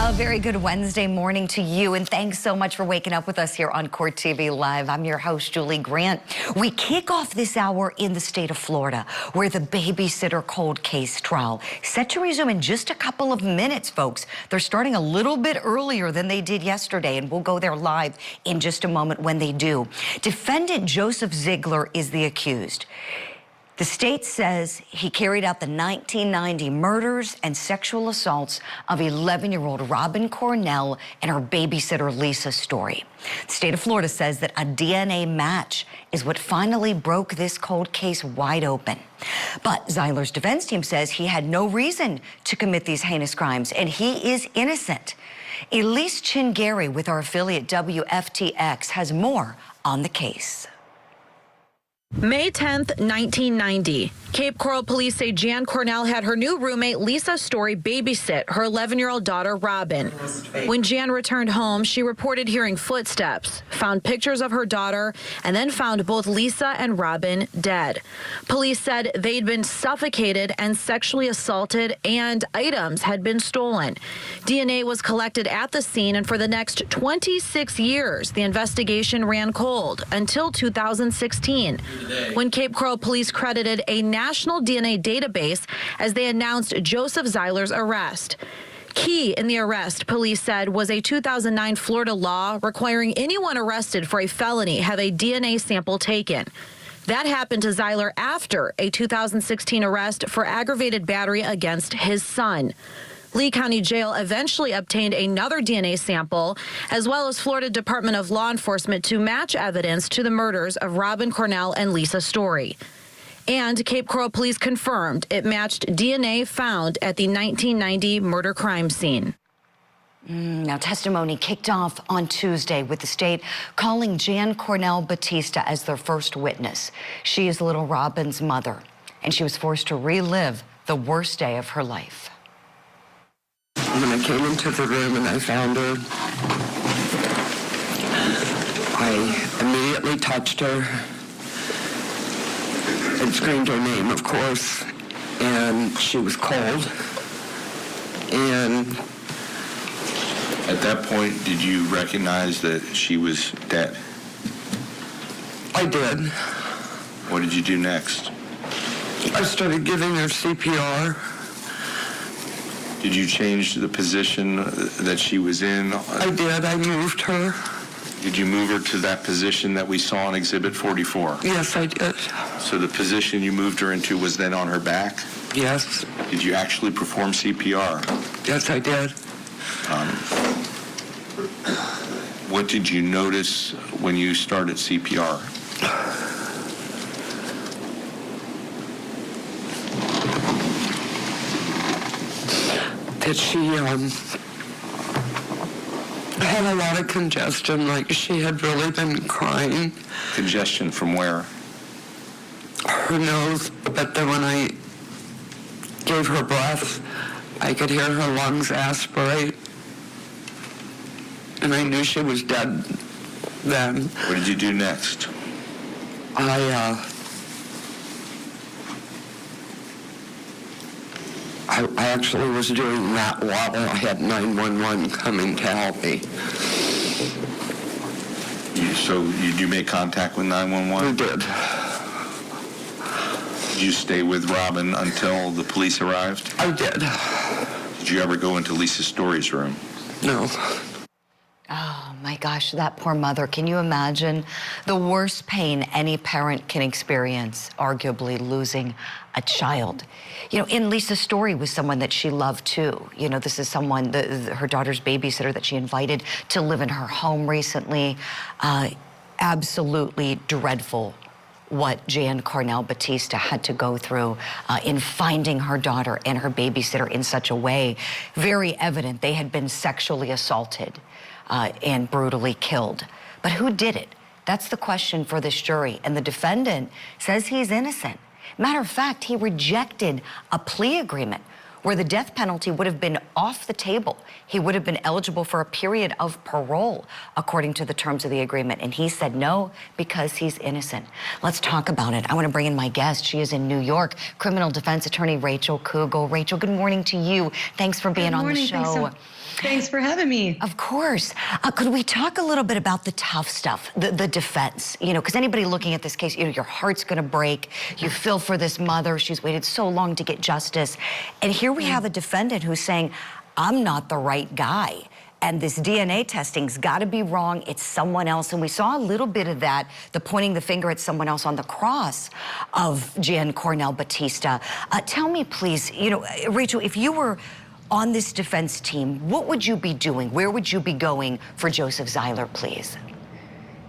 A very good Wednesday morning to you, and thanks so much for waking up with us here on Court TV Live. I'm your host, Julie Grant. We kick off this hour in the state of Florida, where the babysitter cold case trial set to resume in just a couple of minutes, folks. They're starting a little bit earlier than they did yesterday, and we'll go there live in just a moment when they do. Defendant Joseph Zieler is the accused. The state says he carried out the 1990 murders and sexual assaults of 11-year-old Robin Cornell and her babysitter Lisa Story. The state of Florida says that a DNA match is what finally broke this cold case wide open. But Zieler's defense team says he had no reason to commit these heinous crimes and he is innocent. Elise Chingary with our affiliate WFTX has more on the case. May 10th, 1990. Cape Coral police say Jan Cornell had her new roommate Lisa Story babysit her 11-year-old daughter Robin. When Jan returned home, she reported hearing footsteps, found pictures of her daughter, and then found both Lisa and Robin dead. Police said they'd been suffocated and sexually assaulted, and items had been stolen. DNA was collected at the scene, and for the next 26 years, the investigation ran cold until 2016. When Cape Coral police credited a national DNA database as they announced Joseph Zieler's arrest. Key in the arrest, police said, was a 2009 Florida law requiring anyone arrested for a felony have a DNA sample taken. That happened to Zieler after a 2016 arrest for aggravated battery against his son. Lee County Jail eventually obtained another DNA sample, as well as Florida Department of Law Enforcement to match evidence to the murders of Robin Cornell and Lisa Story. And Cape Coral police confirmed it matched DNA found at the 1990 murder crime scene. Now, testimony kicked off on Tuesday with the state calling Jan Cornell Batista as their first witness. She is little Robin's mother, and she was forced to relive the worst day of her life. When I came into the room and I found her, I immediately touched her and screamed her name, of course, and she was cold. And at that point, did you recognize that she was dead? I did. What did you do next? I started giving her CPR. Did you change the position that she was in? I did. I moved her. Did you move her to that position that we saw on Exhibit 44? Yes, I did. So the position you moved her into was then on her back? Yes. Did you actually perform CPR? Yes, I did. What did you notice when you started CPR? That she had a lot of congestion, like she had really been crying. Congestion from where? Her nose, but then when I gave her breath, I could hear her lungs aspirate. And I knew she was dead then. What did you do next? I actually was doing that while I had 911 coming to help me. So you make contact with 911? We did. Did you stay with Robin until the police arrived? I did. Did you ever go into Lisa Story's room? No. Oh my gosh, that poor mother. Can you imagine the worst pain any parent can experience, arguably losing a child? You know, in Lisa's story was someone that she loved too. You know, this is someone, her daughter's babysitter that she invited to live in her home recently. Absolutely dreadful what Jan Cornell Batista had to go through in finding her daughter and her babysitter in such a way. Very evident they had been sexually assaulted and brutally killed. But who did it? That's the question for this jury. And the defendant says he's innocent. Matter of fact, he rejected a plea agreement where the death penalty would have been off the table. He would have been eligible for a period of parole, according to the terms of the agreement. And he said no because he's innocent. Let's talk about it. I want to bring in my guest. She is in New York, criminal defense attorney Rachel Kugel. Rachel, good morning to you. Thanks for being on the show. Thanks for having me. Of course. Could we talk a little bit about the tough stuff, the defense? You know, because anybody looking at this case, you know, your heart's going to break. You feel for this mother. She's waited so long to get justice. And here we have a defendant who's saying, I'm not the right guy. And this DNA testing's got to be wrong. It's someone else. And we saw a little bit of that, the pointing the finger at someone else on the cross of Jan Cornell Batista. Tell me, please, you know, Rachel, if you were on this defense team, what would you be doing? Where would you be going for Joseph Zieler, please?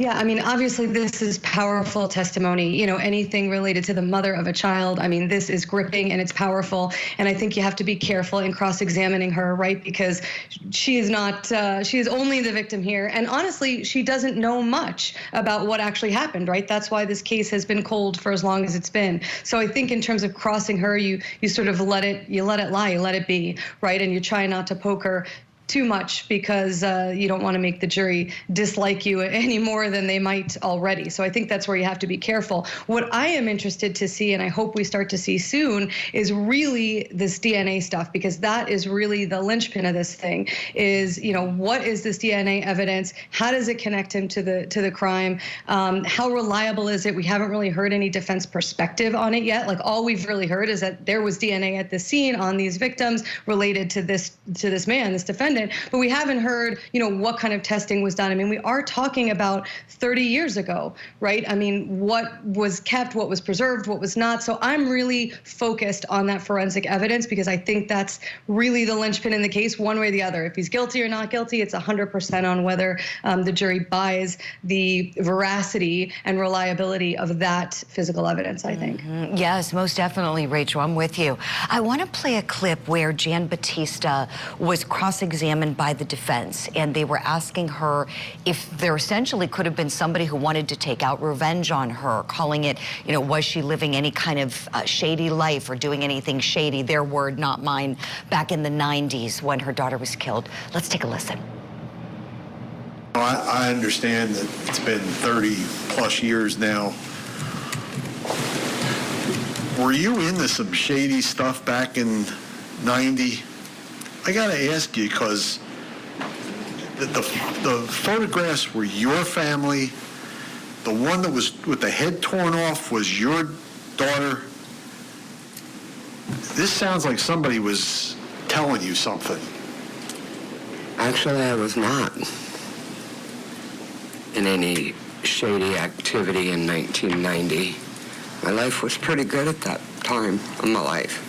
Yeah, I mean, obviously this is powerful testimony. You know, anything related to the mother of a child, I mean, this is gripping and it's powerful. And I think you have to be careful in cross-examining her, right? Because she is not, she is only the victim here. And honestly, she doesn't know much about what actually happened, right? That's why this case has been cold for as long as it's been. So I think in terms of crossing her, you sort of let it lie, you let it be, right? And you try not to poke her too much because you don't want to make the jury dislike you any more than they might already. So I think that's where you have to be careful. What I am interested to see, and I hope we start to see soon, is really this DNA stuff, because that is really the linchpin of this thing. Is, you know, what is this DNA evidence? How does it connect him to the crime? How reliable is it? We haven't really heard any defense perspective on it yet. Like, all we've really heard is that there was DNA at the scene on these victims related to this man, this defendant. But we haven't heard, you know, what kind of testing was done. I mean, we are talking about 30 years ago, right? I mean, what was kept, what was preserved, what was not. So I'm really focused on that forensic evidence, because I think that's really the linchpin in the case, one way or the other. If he's guilty or not guilty, it's 100% on whether the jury buys the veracity and reliability of that physical evidence, I think. Yes, most definitely, Rachel. I'm with you. I want to play a clip where Jan Batista was cross-examined by the defense, and they were asking her if there essentially could have been somebody who wanted to take out revenge on her, calling it, you know, was she living any kind of shady life or doing anything shady, their word, not mine, back in the 90s when her daughter was killed. Let's take a listen. I understand that it's been 30 plus years now. Were you into some shady stuff back in 90? I gotta ask you, because the photographs were your family. The one that was with the head torn off was your daughter. This sounds like somebody was telling you something. Actually, I was not in any shady activity in 1990. My life was pretty good at that time in my life.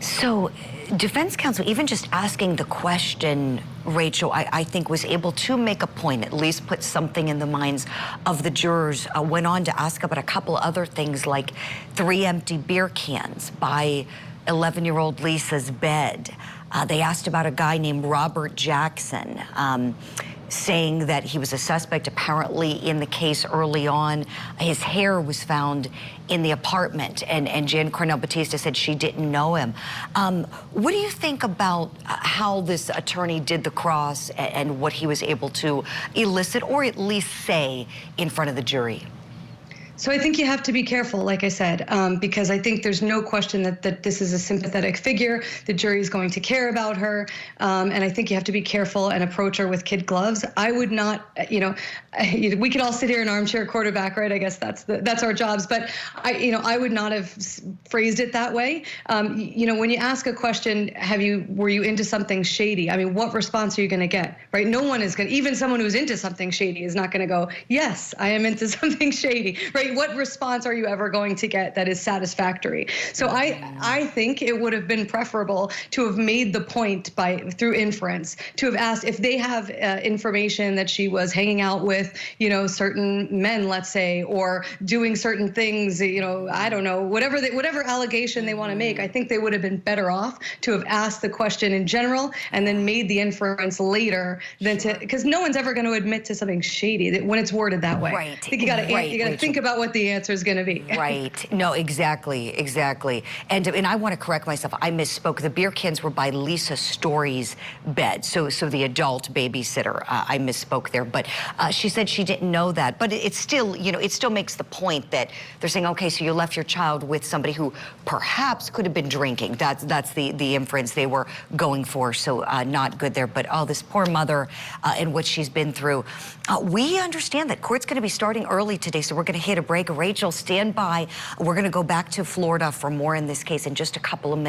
So defense counsel, even just asking the question, Rachel, I think was able to make a point, at least put something in the minds of the jurors. Went on to ask about a couple other things, like 3 empty beer cans by 11-year-old Lisa's bed. They asked about a guy named Robert Jackson, saying that he was a suspect apparently in the case early on. His hair was found in the apartment, and Jan Cornell Batista said she didn't know him. What do you think about how this attorney did the cross and what he was able to elicit or at least say in front of the jury? So I think you have to be careful, like I said, because I think there's no question that this is a sympathetic figure. The jury is going to care about her, and I think you have to be careful and approach her with kid gloves. I would not, you know, we could all sit here and armchair quarterback, right? I guess that's our jobs, but I would not have phrased it that way. You know, when you ask a question, were you into something shady? I mean, what response are you going to get, right? No one is going to, even someone who's into something shady is not going to go, yes, I am into something shady, right? What response are you ever going to get that is satisfactory? So I think it would have been preferable to have made the point through inference, to have asked if they have information that she was hanging out with, you know, certain men, let's say, or doing certain things, you know, I don't know, whatever allegation they want to make. I think they would have been better off to have asked the question in general and then made the inference later than because no one's ever going to admit to something shady when it's worded that way. Right. I think you got to think about about what the answer is going to be. Right. No, exactly. And I want to correct myself. I misspoke. The beer cans were by Lisa Story's bed. So the adult babysitter. I misspoke there. But she said she didn't know that. But it's still, it still makes the point that they're saying, okay, so you left your child with somebody who perhaps could have been drinking. That's the inference they were going for. So not good there. But this poor mother and what she's been through. We understand that court's going to be starting early today, so we're going to hit a break. Rachel, stand by. We're going to go back to Florida for more in this case in just a couple of minutes.